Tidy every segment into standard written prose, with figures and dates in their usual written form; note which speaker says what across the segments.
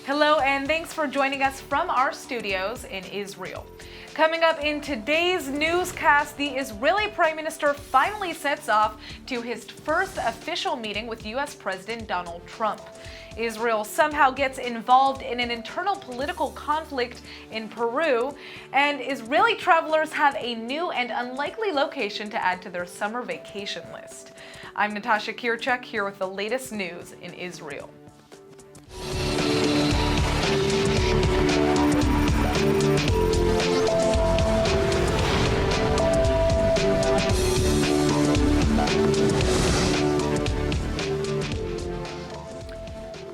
Speaker 1: Hello, and thanks for joining us from our studios in Israel. Coming up in today's newscast, the Israeli Prime Minister finally sets off to his first official meeting with U.S. President Donald Trump. Israel somehow gets involved in an internal political conflict in Peru, and Israeli travelers have a new and unlikely location to add to their summer vacation list. I'm Natasha Kirchuk here with the latest news in Israel.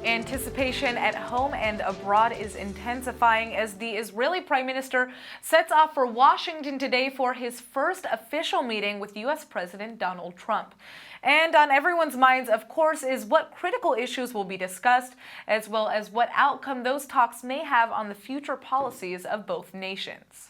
Speaker 1: Anticipation at home and abroad is intensifying as the Israeli Prime Minister sets off for Washington today for his first official meeting with U.S. President Donald Trump. And on everyone's minds, of course, is what critical issues will be discussed, as well as what outcome those talks may have on the future policies of both nations.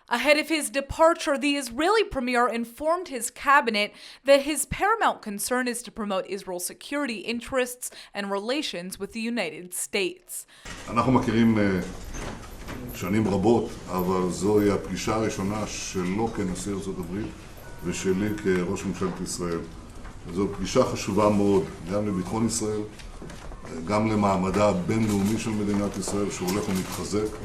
Speaker 1: Ahead of his departure, the Israeli premier informed his cabinet that his paramount concern is to promote Israel's security interests and relations with the United States.
Speaker 2: אנחנו מכירים שנים רבות, אבל זוהי הפגישה הראשונה שלו כנשיא ארצות הברית ושלי כראש ממשלת ישראל. זו פגישה חשובה מאוד, גם לביטחון ישראל, גם למעמדה הבינלאומי של מדינת ישראל שהולך ומתחזק,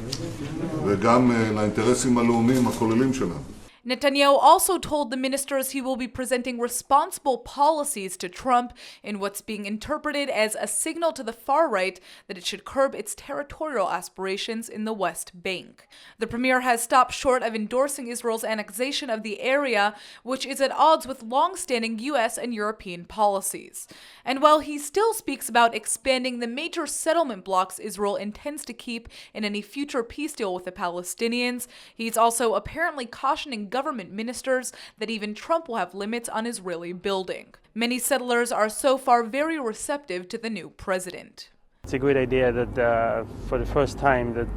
Speaker 2: וגם לאינטרסים הלאומיים הכוללים שלנו.
Speaker 1: Netanyahu also told the ministers he will be presenting responsible policies to Trump in what's being interpreted as a signal to the far right that it should curb its territorial aspirations in the West Bank. The premier has stopped short of endorsing Israel's annexation of the area, which is at odds with long-standing U.S. and European policies. And while he still speaks about expanding the major settlement blocks Israel intends to keep in any future peace deal with the Palestinians, he's also apparently cautioning government ministers that even Trump will have limits on Israeli building. Many settlers are so far very receptive to the new president.
Speaker 3: It's a good idea that for the first time that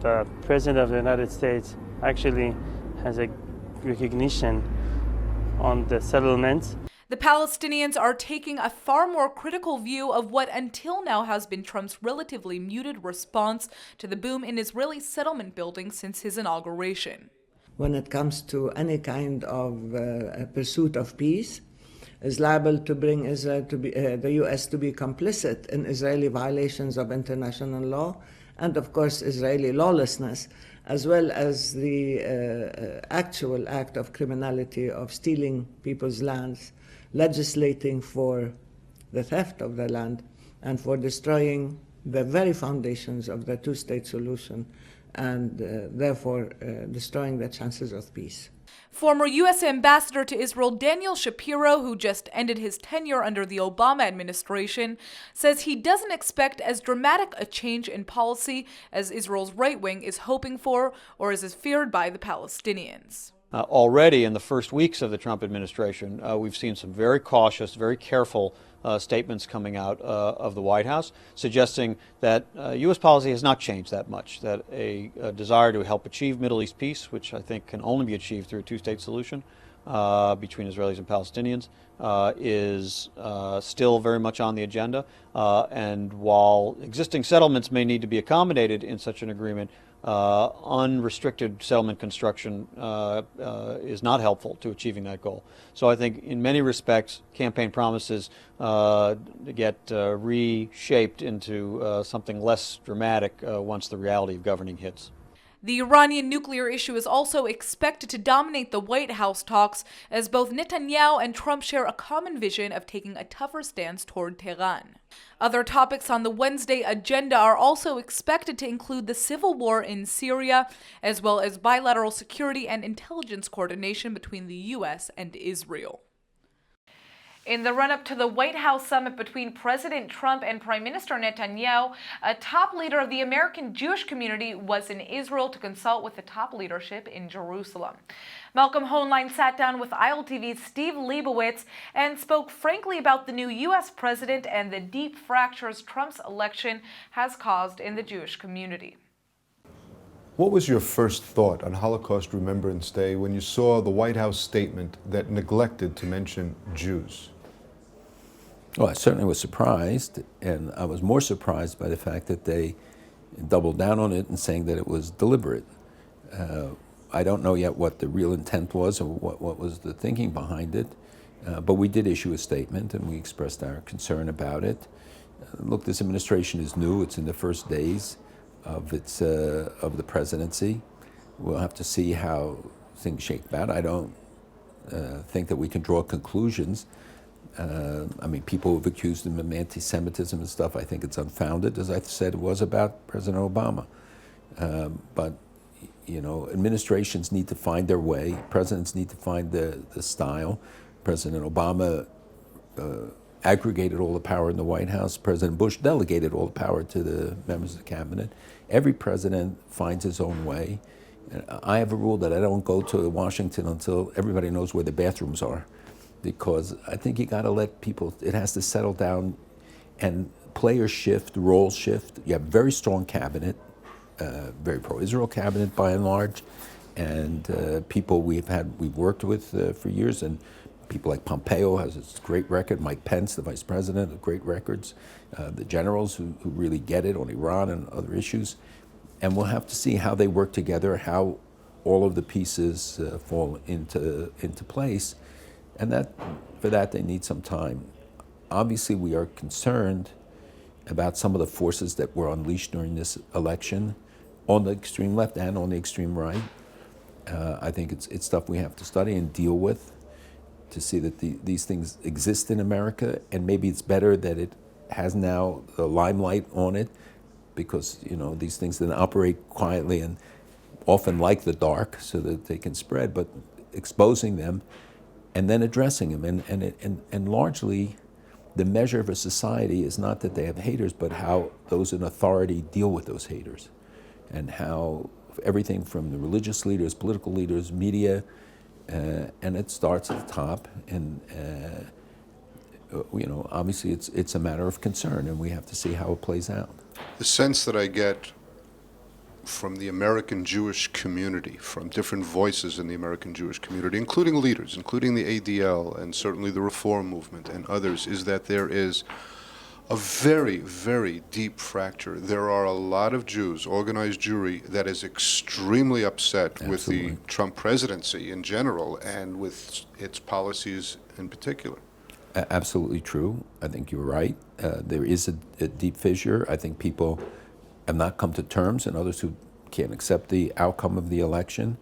Speaker 3: the president of the United States actually has a recognition on the settlements.
Speaker 1: The Palestinians are taking a far more critical view of what until now has been Trump's relatively muted response to the boom in Israeli settlement building since his inauguration.
Speaker 4: When it comes to any kind of pursuit of peace, is liable to bring Israel to be, the U.S. to be complicit in Israeli violations of international law and, of course, Israeli lawlessness, as well as the actual act of criminality of stealing people's lands, legislating for the theft of the land, and for destroying the very foundations of the two-state solution, and therefore destroying the chances of peace.
Speaker 1: Former U.S. Ambassador to Israel Daniel Shapiro, who just ended his tenure under the Obama administration, says he doesn't expect as dramatic a change in policy as Israel's right wing is hoping for or as is feared by the Palestinians.
Speaker 5: Already in the first weeks of the Trump administration, we've seen some very cautious, very careful statements coming out of the White House suggesting that U.S. policy has not changed that much, that a desire to help achieve Middle East peace, which I think can only be achieved through a two-state solution between Israelis and Palestinians, is still very much on the agenda. And while existing settlements may need to be accommodated in such an agreement, unrestricted settlement construction is not helpful to achieving that goal. So I think in many respects, campaign promises get reshaped into something less dramatic once the reality of governing hits.
Speaker 1: The Iranian nuclear issue is also expected to dominate the White House talks as both Netanyahu and Trump share a common vision of taking a tougher stance toward Tehran. Other topics on the Wednesday agenda are also expected to include the civil war in Syria, as well as bilateral security and intelligence coordination between the U.S. and Israel. In the run-up to the White House summit between President Trump and Prime Minister Netanyahu, a top leader of the American Jewish community was in Israel to consult with the top leadership in Jerusalem. Malcolm Hoenlein sat down with ILTV's Steve Leibowitz and spoke frankly about the new U.S. president and the deep fractures Trump's election has caused in the Jewish community.
Speaker 6: What was your first thought on Holocaust Remembrance Day when you saw the White House statement that neglected to mention Jews?
Speaker 7: Well, I certainly was surprised, and I was more surprised by the fact that they doubled down on it and saying that it was deliberate. I don't know yet what the real intent was or what was the thinking behind it, but we did issue a statement and we expressed our concern about it. Look, this administration is new. It's in the first days of the presidency. We'll have to see how things shake out. I don't think that we can draw conclusions. I mean, people have accused him of anti-Semitism and stuff. I think it's unfounded, as I said it was about President Obama. But, you know, administrations need to find their way. Presidents need to find the style. President Obama aggregated all the power in the White House. President Bush delegated all the power to the members of the cabinet. Every president finds his own way. I have a rule that I don't go to Washington until everybody knows where the bathrooms are, because I think you got to let people, it has to settle down and players shift, roles shift. You have a very strong cabinet, very pro-Israel cabinet by and large, and people we've worked with for years, and people like Pompeo has a great record, Mike Pence, the vice president, have great records, the generals who really get it on Iran and other issues. And we'll have to see how they work together, how all of the pieces fall into place. And for that, they need some time. Obviously, we are concerned about some of the forces that were unleashed during this election on the extreme left and on the extreme right. I think it's stuff we have to study and deal with to see that these things exist in America, and maybe it's better that it has now the limelight on it, because, you know, these things then operate quietly and often like the dark so that they can spread, but exposing them and then addressing them. And largely, the measure of a society is not that they have haters, but how those in authority deal with those haters, and how everything from the religious leaders, political leaders, media, and it starts at the top. And you know, obviously it's a matter of concern, and we have to see how it plays out.
Speaker 8: The sense that I get from the American Jewish community, from different voices in the American Jewish community, including leaders, including the ADL and certainly the Reform Movement and others, is that there is a very, very deep fracture. There are a lot of Jews, organized Jewry, that is extremely upset
Speaker 7: Absolutely.
Speaker 8: with the Trump presidency in general and with its policies in particular.
Speaker 7: Absolutely true. I think you're right. There is a deep fissure. I think people have not come to terms, and others who can't accept the outcome of the election.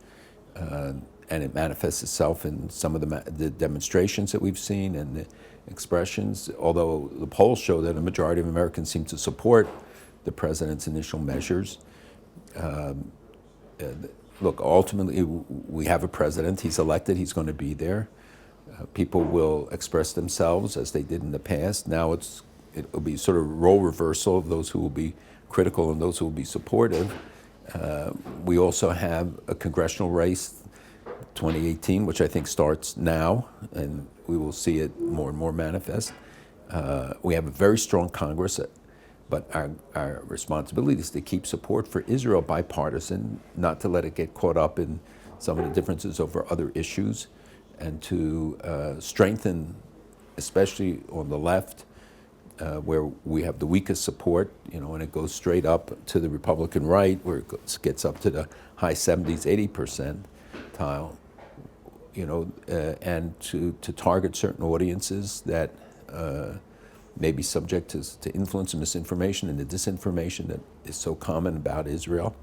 Speaker 7: And it manifests itself in some of the demonstrations that we've seen and the expressions, although the polls show that a majority of Americans seem to support the president's initial measures. Look, ultimately, we have a president. He's elected. He's going to be there. People will express themselves as they did in the past. Now it'll be sort of role reversal of those who will be critical and those who will be supportive. We also have a congressional race, 2018, which I think starts now, and we will see it more and more manifest. We have a very strong Congress, but our responsibility is to keep support for Israel bipartisan, not to let it get caught up in some of the differences over other issues, and to strengthen, especially on the left, where we have the weakest support, you know, and it goes straight up to the Republican right, where it gets up to the high 70s, 80 percentile, you know, and to target certain audiences that may be subject to influence and misinformation and the disinformation that is so common about Israel.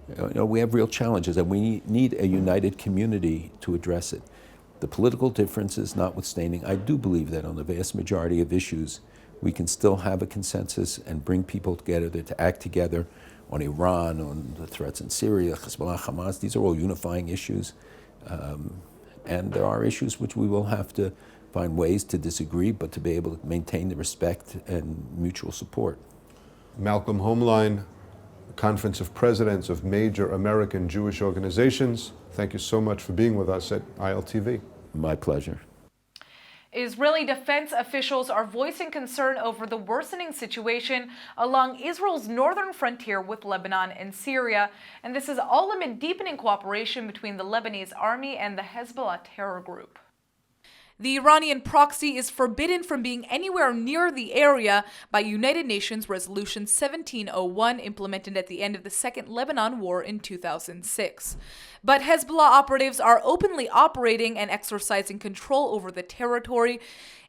Speaker 7: You know, we have real challenges, and we need a united community to address it. The political differences notwithstanding, I do believe that on the vast majority of issues, we can still have a consensus and bring people together to act together on Iran, on the threats in Syria, Hezbollah, Hamas. These are all unifying issues. And there are issues which we will have to find ways to disagree, but to be able to maintain the respect and mutual support.
Speaker 6: Malcolm Homeline, Conference of Presidents of Major American Jewish Organizations, thank you so much for being with us at ILTV.
Speaker 7: My pleasure.
Speaker 1: Israeli defense officials are voicing concern over the worsening situation along Israel's northern frontier with Lebanon and Syria, and this is all amid deepening cooperation between the Lebanese army and the Hezbollah terror group. The Iranian proxy is forbidden from being anywhere near the area by United Nations Resolution 1701, implemented at the end of the Second Lebanon War in 2006. But Hezbollah operatives are openly operating and exercising control over the territory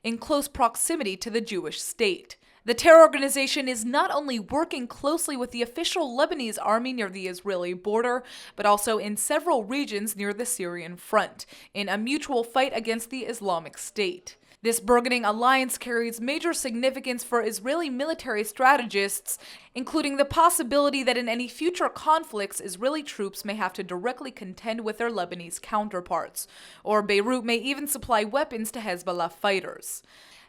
Speaker 1: in close proximity to the Jewish state. The terror organization is not only working closely with the official Lebanese army near the Israeli border, but also in several regions near the Syrian front, in a mutual fight against the Islamic State. This bargaining alliance carries major significance for Israeli military strategists, including the possibility that in any future conflicts, Israeli troops may have to directly contend with their Lebanese counterparts, or Beirut may even supply weapons to Hezbollah fighters.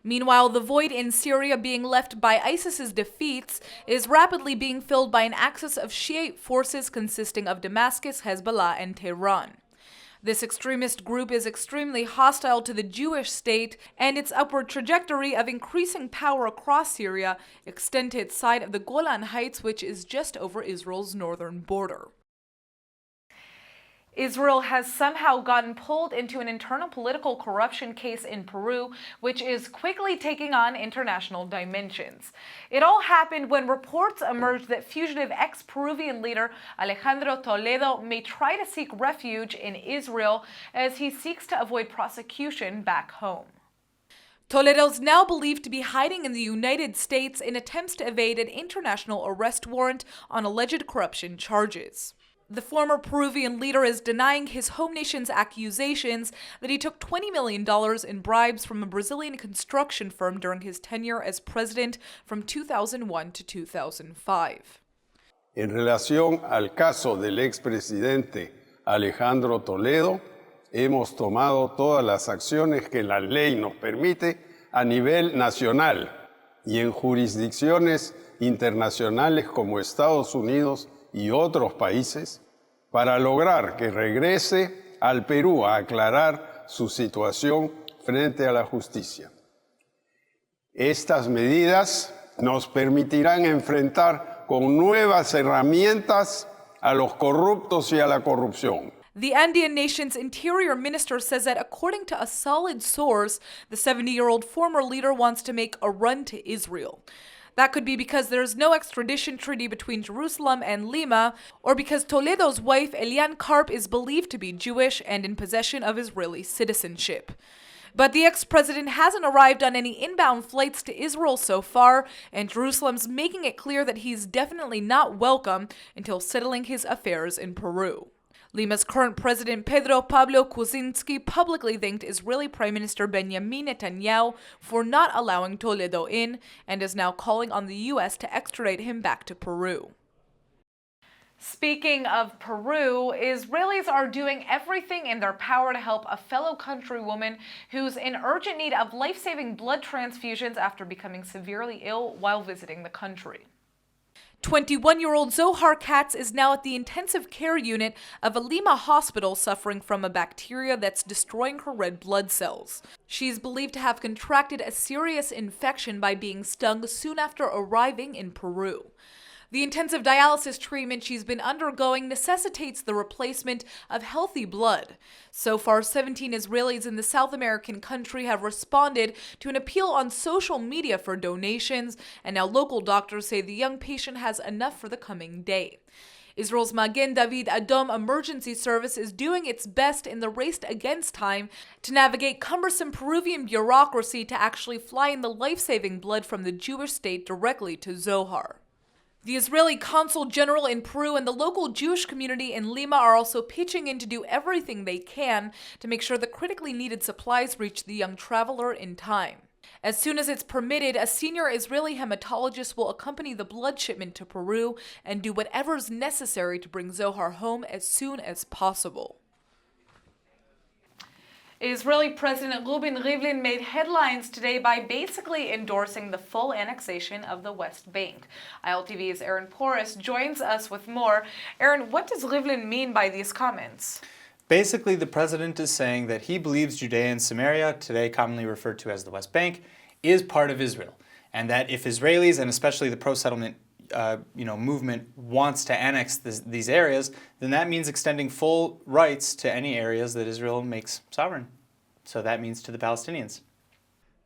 Speaker 1: Meanwhile, the void in Syria being left by ISIS's defeats is rapidly being filled by an axis of Shiite forces consisting of Damascus, Hezbollah, and Tehran. This extremist group is extremely hostile to the Jewish state, and its upward trajectory of increasing power across Syria extend to its side of the Golan Heights, which is just over Israel's northern border. Israel has somehow gotten pulled into an internal political corruption case in Peru, which is quickly taking on international dimensions. It all happened when reports emerged that fugitive ex-Peruvian leader Alejandro Toledo may try to seek refuge in Israel as he seeks to avoid prosecution back home. Toledo's now believed to be hiding in the United States in attempts to evade an international arrest warrant on alleged corruption charges. The former Peruvian leader is denying his home nation's accusations that he took $20 million in bribes from a Brazilian construction firm during his tenure as president from 2001 to 2005.
Speaker 9: En relación al caso del expresidente Alejandro Toledo, hemos tomado todas las acciones que la ley nos permite a nivel nacional y en jurisdicciones internacionales como Estados Unidos y otros países para lograr que regrese al Perú a aclarar su situación frente a la justicia. Estas medidas nos permitirán enfrentar con nuevas herramientas a los corruptos y a la corrupción.
Speaker 1: The Andean nation's interior minister says that according to a solid source, the 70-year-old former leader wants to make a run to Israel. That could be because there's no extradition treaty between Jerusalem and Lima, or because Toledo's wife, Eliane Karp, is believed to be Jewish and in possession of Israeli citizenship. But the ex-president hasn't arrived on any inbound flights to Israel so far, and Jerusalem's making it clear that he's definitely not welcome until settling his affairs in Peru. Lima's current president, Pedro Pablo Kuczynski, publicly thanked Israeli Prime Minister Benjamin Netanyahu for not allowing Toledo in, and is now calling on the U.S. to extradite him back to Peru. Speaking of Peru, Israelis are doing everything in their power to help a fellow countrywoman who's in urgent need of life-saving blood transfusions after becoming severely ill while visiting the country. 21-year-old Zohar Katz is now at the intensive care unit of a Lima hospital suffering from a bacteria that's destroying her red blood cells. She's believed to have contracted a serious infection by being stung soon after arriving in Peru. The intensive dialysis treatment she's been undergoing necessitates the replacement of healthy blood. So far, 17 Israelis in the South American country have responded to an appeal on social media for donations, and now local doctors say the young patient has enough for the coming day. Israel's Magen David Adom emergency service is doing its best in the race against time to navigate cumbersome Peruvian bureaucracy to actually fly in the life-saving blood from the Jewish state directly to Zohar. The Israeli consul general in Peru and the local Jewish community in Lima are also pitching in to do everything they can to make sure the critically needed supplies reach the young traveler in time. As soon as it's permitted, a senior Israeli hematologist will accompany the blood shipment to Peru and do whatever's necessary to bring Zohar home as soon as possible. Israeli President Reuven Rivlin made headlines today by basically endorsing the full annexation of the West Bank. ILTV's Aaron Porras joins us with more. Aaron, what does Rivlin mean by these comments?
Speaker 10: Basically, the president is saying that he believes Judea and Samaria, today commonly referred to as the West Bank, is part of Israel, and that if Israelis, and especially the pro-settlement movement, wants to annex these areas, then that means extending full rights to any areas that Israel makes sovereign. So that means to the Palestinians.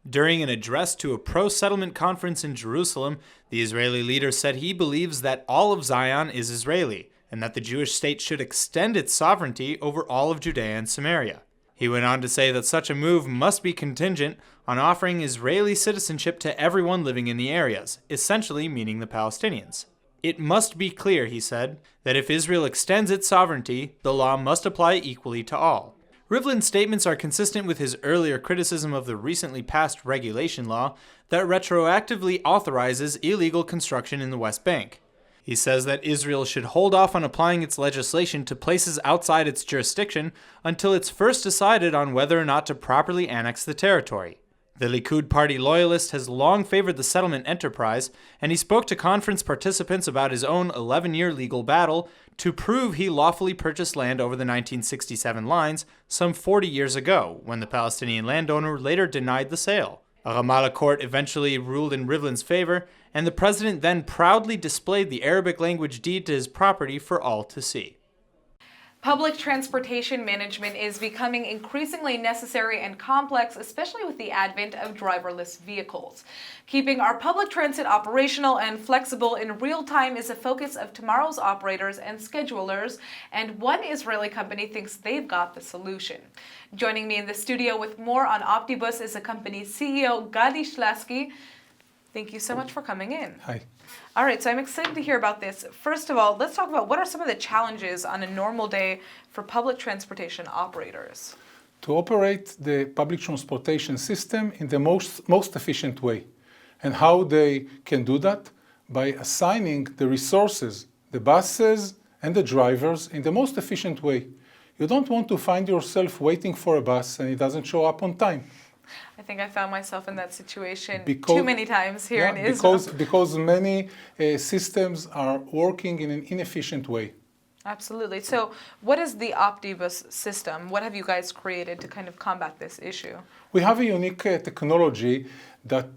Speaker 10: During an address to a pro-settlement conference in Jerusalem, the Israeli leader said he believes that all of Zion is Israeli, and that the Jewish state should extend its sovereignty over all of Judea and Samaria. He went on to say that such a move must be contingent on offering Israeli citizenship to everyone living in the areas, essentially meaning the Palestinians. It must be clear, he said, that if Israel extends its sovereignty, the law must apply equally to all. Rivlin's statements are consistent with his earlier criticism of the recently passed regulation law that retroactively authorizes illegal construction in the West Bank. He says that Israel should hold off on applying its legislation to places outside its jurisdiction until it's first decided on whether or not to properly annex the territory. The Likud party loyalist has long favored the settlement enterprise, and he spoke to conference participants about his own 11-year legal battle to prove he lawfully purchased land over the 1967 lines some 40 years ago, when the Palestinian landowner later denied the sale. A Ramallah court eventually ruled in Rivlin's favor, and the president then proudly displayed the Arabic language deed to his property for all to see.
Speaker 1: Public transportation management is becoming increasingly necessary and complex, especially with the advent of driverless vehicles. Keeping our public transit operational and flexible in real time is a focus of tomorrow's operators and schedulers, and one Israeli company thinks they've got the solution. Joining me in the studio with more on Octopus is the company's CEO, Gadi Shlasky. Thank you so much for coming in.
Speaker 11: Hi.
Speaker 1: All right, so I'm excited to hear about this. First of all, let's talk about what are some of the challenges on a normal day for public transportation operators?
Speaker 11: To operate the public transportation system in the most efficient way. And how they can do that? By assigning the resources, the buses and the drivers in the most efficient way. You don't want to find yourself waiting for a bus and it doesn't show up on time.
Speaker 1: I think I found myself in that situation too many times here in Israel.
Speaker 11: Because many systems are working in an inefficient way.
Speaker 1: Absolutely. So what is the Octopus system? What have you guys created to kind of combat this issue?
Speaker 11: We have a unique technology that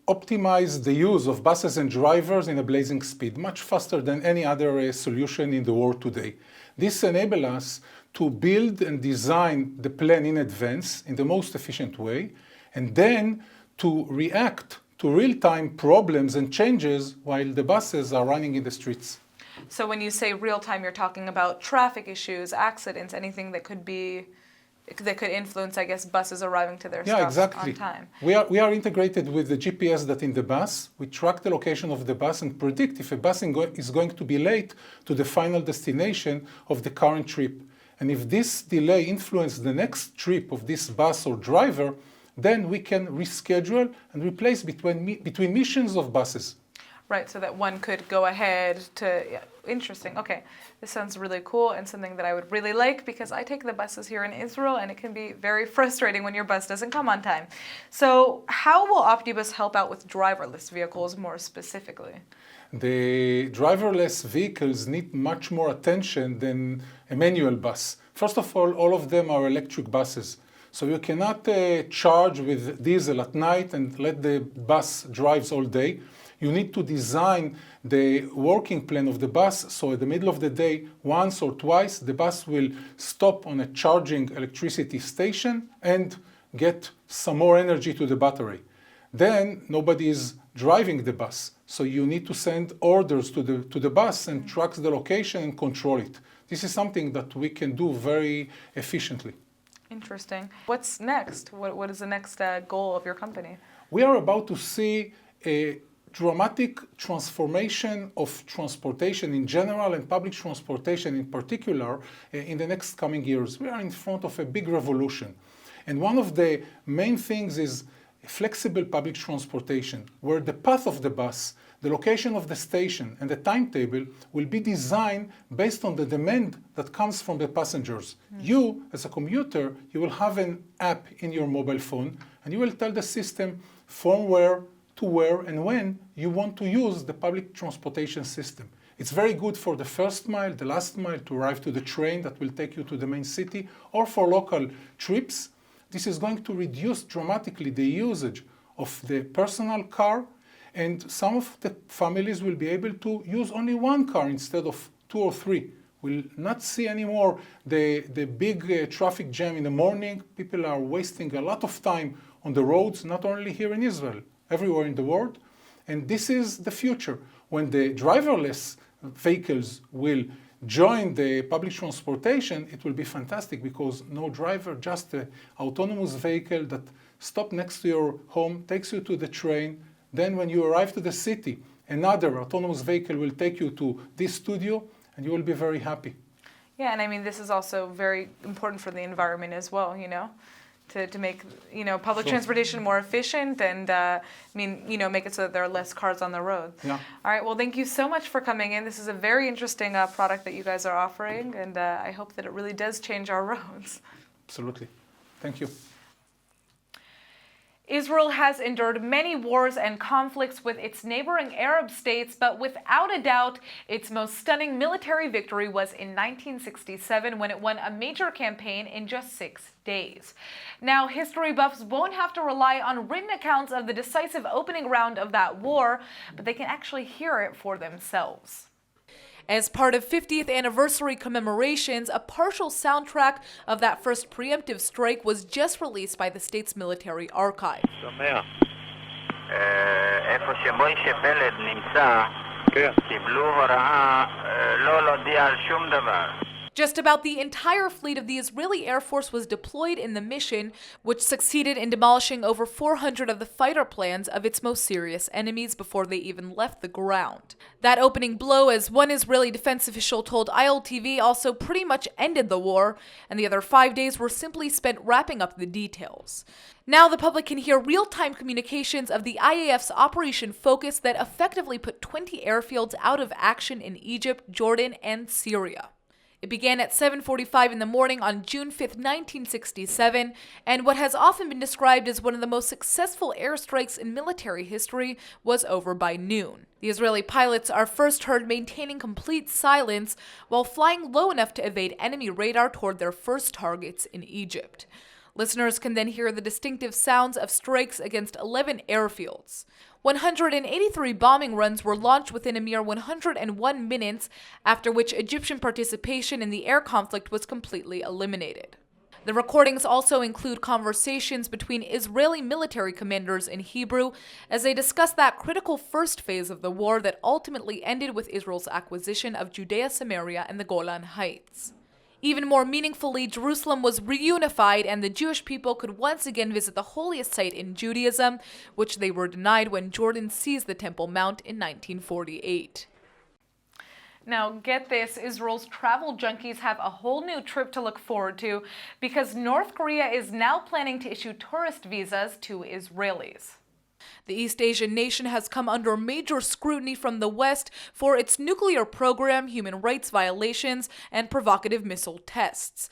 Speaker 11: optimizes the use of buses and drivers in a blazing speed, much faster than any other solution in the world today. This enables us to build and design the plan in advance in the most efficient way, and then to react to real-time problems and changes while the buses are running in the streets.
Speaker 1: So when you say real-time, you're talking about traffic issues, accidents, anything that could influence, I guess, buses arriving to their stops on time.
Speaker 11: We are integrated with the GPS that in the bus. We track the location of the bus and predict if a bus is going to be late to the final destination of the current trip. And if this delay influences the next trip of this bus or driver, then we can reschedule and replace between missions of buses.
Speaker 1: Right, so that one could go ahead to, yeah, interesting. Okay, this sounds really cool and something that I would really like because I take the buses here in Israel and it can be very frustrating when your bus doesn't come on time. So how will Octopus help out with driverless vehicles more specifically?
Speaker 11: The driverless vehicles need much more attention than a manual bus. First of all of them are electric buses. So you cannot charge with diesel at night and let the bus drive all day. You need to design the working plan of the bus so at the middle of the day, once or twice, the bus will stop on a charging electricity station and get some more energy to the battery. Then nobody is driving the bus. So you need to send orders to the bus and track the location and control it. This is something that we can do very efficiently.
Speaker 1: Interesting. What's next? What is the next goal of your company?
Speaker 11: We are about to see a dramatic transformation of transportation in general and public transportation in particular in the next coming years. We are in front of a big revolution. And one of the main things is flexible public transportation, where the path of the bus, the location of the station, and the timetable will be designed based on the demand that comes from the passengers. You, as a commuter, you will have an app in your mobile phone, and you will tell the system from where to where and when you want to use the public transportation system. It's very good for the first mile, the last mile, to arrive to the train that will take you to the main city, or for local trips. This is going to reduce dramatically the usage of the personal car, and some of the families will be able to use only one car instead of 2 or 3, We'll not see anymore the big traffic jam in the morning. People are wasting a lot of time on the roads, not only here in Israel, everywhere in the world. And this is the future. When the driverless vehicles will join the public transportation, it will be fantastic because no driver, just an autonomous vehicle that stops next to your home, takes you to the train. Then when you arrive to the city, another autonomous vehicle will take you to this studio and you will be very happy.
Speaker 1: Yeah, and I mean, this is also very important for the environment as well, you know, to make, you know, public transportation more efficient and, make it so that there are less cars on the road.
Speaker 11: Yeah.
Speaker 1: All right, well, thank you so much for coming in. This is a very interesting product that you guys are offering, and I hope that it really does change our roads.
Speaker 11: Absolutely. Thank you.
Speaker 1: Israel has endured many wars and conflicts with its neighboring Arab states, but without a doubt, its most stunning military victory was in 1967 when it won a major campaign in just 6 days. Now, history buffs won't have to rely on written accounts of the decisive opening round of that war, but they can actually hear it for themselves. As part of 50th anniversary commemorations, a partial soundtrack of that first preemptive strike was just released by the state's military archive.
Speaker 12: איפה שמוישה פלד נמצא, קיבלו הוראה לא להודיע על שום דבר.
Speaker 1: Just about the entire fleet of the Israeli Air Force was deployed in the mission, which succeeded in demolishing over 400 of the fighter plans of its most serious enemies before they even left the ground. That opening blow, as one Israeli defense official told ILTV, also pretty much ended the war, and the other 5 days were simply spent wrapping up the details. Now the public can hear real-time communications of the IAF's Operation Focus that effectively put 20 airfields out of action in Egypt, Jordan, and Syria. It began at 7:45 in the morning on June 5, 1967, and what has often been described as one of the most successful airstrikes in military history was over by noon. The Israeli pilots are first heard maintaining complete silence while flying low enough to evade enemy radar toward their first targets in Egypt. Listeners can then hear the distinctive sounds of strikes against 11 airfields. 183 bombing runs were launched within a mere 101 minutes, after which Egyptian participation in the air conflict was completely eliminated. The recordings also include conversations between Israeli military commanders in Hebrew as they discuss that critical first phase of the war that ultimately ended with Israel's acquisition of Judea, Samaria, and the Golan Heights. Even more meaningfully, Jerusalem was reunified and the Jewish people could once again visit the holiest site in Judaism, which they were denied when Jordan seized the Temple Mount in 1948. Now, get this, Israel's travel junkies have a whole new trip to look forward to because North Korea is now planning to issue tourist visas to Israelis. The East Asian nation has come under major scrutiny from the West for its nuclear program, human rights violations, and provocative missile tests.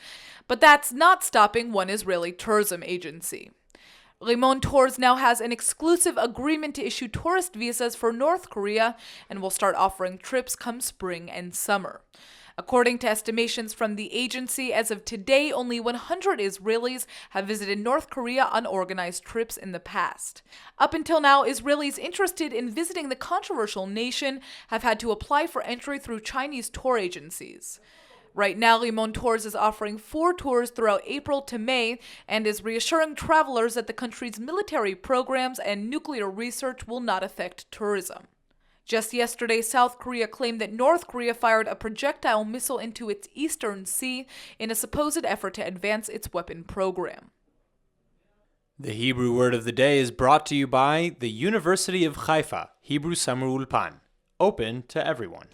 Speaker 1: But that's not stopping one Israeli tourism agency. Le Monde Tours now has an exclusive agreement to issue tourist visas for North Korea and will start offering trips come spring and summer. According to estimations from the agency, as of today, only 100 Israelis have visited North Korea on organized trips in the past. Up until now, Israelis interested in visiting the controversial nation have had to apply for entry through Chinese tour agencies. Right now, Le Monde Tours is offering 4 tours throughout April to May and is reassuring travelers that the country's military programs and nuclear research will not affect tourism. Just yesterday, South Korea claimed that North Korea fired a projectile missile into its eastern sea in a supposed effort to advance its weapon program.
Speaker 10: The Hebrew word of the day is brought to you by the University of Haifa, Hebrew Summer Ulpan, open to everyone.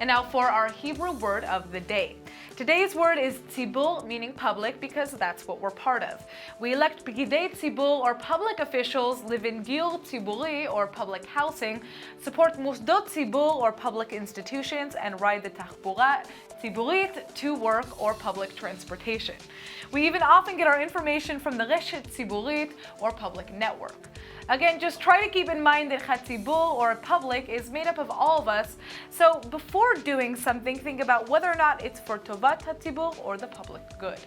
Speaker 1: And now for our Hebrew word of the day. Today's word is tzibur, meaning public, because that's what we're part of. We elect p'gidei tzibur, or public officials, live in dur tziburi, or public housing, support musdot tzibur, or public institutions, and ride the tachbura tziburit, to work, or public transportation. We even often get our information from the reshet tziburit, or public network. Again, just try to keep in mind that Chatzibur, or public, is made up of all of us, so before doing something, think about whether or not it's for Tovat Chatzibur or the public good.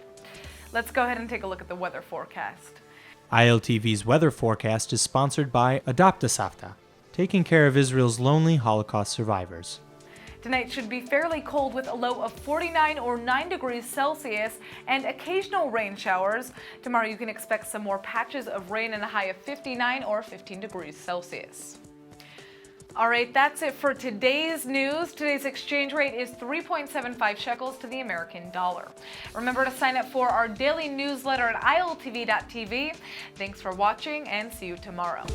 Speaker 1: Let's go ahead and take a look at the weather forecast.
Speaker 10: ILTV's weather forecast is sponsored by Adopt a Savta, taking care of Israel's lonely Holocaust survivors.
Speaker 1: Tonight should be fairly cold with a low of 49 or 9 degrees Celsius and occasional rain showers. Tomorrow you can expect some more patches of rain and a high of 59 or 15 degrees Celsius. All right, that's it for today's news. Today's exchange rate is 3.75 shekels to the American dollar. Remember to sign up for our daily newsletter at iltv.tv. Thanks for watching and see you tomorrow.